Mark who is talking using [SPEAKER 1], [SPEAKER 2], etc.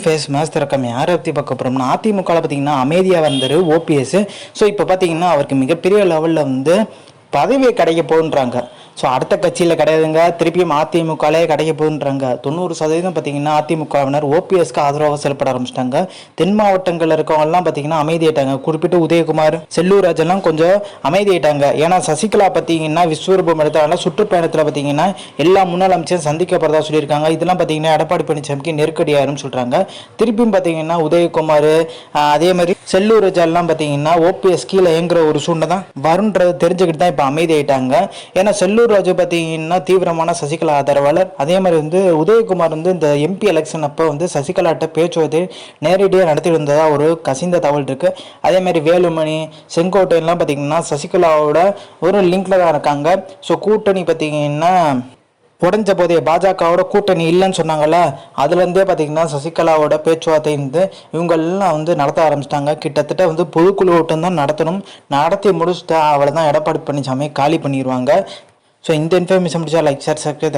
[SPEAKER 1] Face match திறக்கம் யாரை பற்றி பார்க்க போகிறோம்னா அதிமுகவில் பார்த்தீங்கன்னா அமைதியாக வந்தார் ஓபிஎஸ். ஸோ இப்போ பார்த்தீங்கன்னா அவருக்கு மிகப்பெரிய லெவலில் வந்து பதவியை கிடைக்க போகுன்றாங்க. ஸோ அடுத்த கட்சியில் கிடையாதுங்க, திருப்பியும் அதிமுகலே கிடைக்க போகுன்றாங்க. 90% பார்த்தீங்கன்னா அதிமுகவினர் ஓபிஎஸ்க்கு ஆதரவாக செயல்பட ஆரம்பிச்சிட்டாங்க. தென் மாவட்டங்களில் இருக்கவங்கலாம் பார்த்தீங்கன்னா அமைதியாயிட்டாங்க. குறிப்பிட்டு உதயகுமார், செல்லூர் ராஜெல்லாம் கொஞ்சம் அமைதியாயிட்டாங்க. ஏன்னா சசிகலா பார்த்தீங்கன்னா விஸ்வரூபம் எடுத்தால சுற்றுப்பயணத்தில் பார்த்தீங்கன்னா எல்லா முன்னாள் அமைச்சரும் சந்திக்கப்படுறதா சொல்லியிருக்காங்க. இதெல்லாம் பார்த்தீங்கன்னா எடப்பாடி பழனிசாமிக்கு நெருக்கடியாருன்னு சொல்கிறாங்க. திருப்பியும் பார்த்தீங்கன்னா உதயகுமார் அதே மாதிரி செல்லூர் ராஜெல்லாம் பார்த்தீங்கன்னா ஓபிஎஸ் கீழே இயங்குற ஒரு சூழ்நிலை தான் வரும்ன்றது தெரிஞ்சுக்கிட்டு தான் இப்போ அமைதியாயிட்டாங்க. ஏன்னா செல்லூர் ராஜு பார்த்தீங்கன்னா தீவிரமான சசிகலா ஆதரவாளர். அதே மாதிரி வந்து உதயகுமார் வந்து இந்த எம்பி எலெக்ஷன் அப்போ வந்து சசிகலாட்ட பேச்சுவார்த்தை நேரடியாக நடத்திட்டு இருந்ததா ஒரு கசிந்த தகவல் இருக்கு. அதே மாதிரி வேலுமணி, செங்கோட்டையெல்லாம் பார்த்தீங்கன்னா சசிகலாவோட ஒரு லிங்க்ல தான் இருக்காங்க. ஸோ கூட்டணி பார்த்தீங்கன்னா உடஞ்ச போதே பாஜகவோட கூட்டணி இல்லைன்னு சொன்னாங்கல்ல, அதுலேருந்தே பார்த்தீங்கன்னா சசிகலாவோட பேச்சுவார்த்தை வந்து இவங்கெல்லாம் வந்து நடத்த ஆரம்பிச்சிட்டாங்க. கிட்டத்தட்ட வந்து பொதுக்குழு கூட்டம் தான் நடத்தணும், நடத்தி முடிச்சுட்டா அவளை தான் எடப்பாடி பழனிசாமி காலி பண்ணிடுவாங்க. ஸோ இந்த இன்ஃபர்மேஷன் முடிச்சா லைக் ஷேர் சப்ஸ்கிரைப்.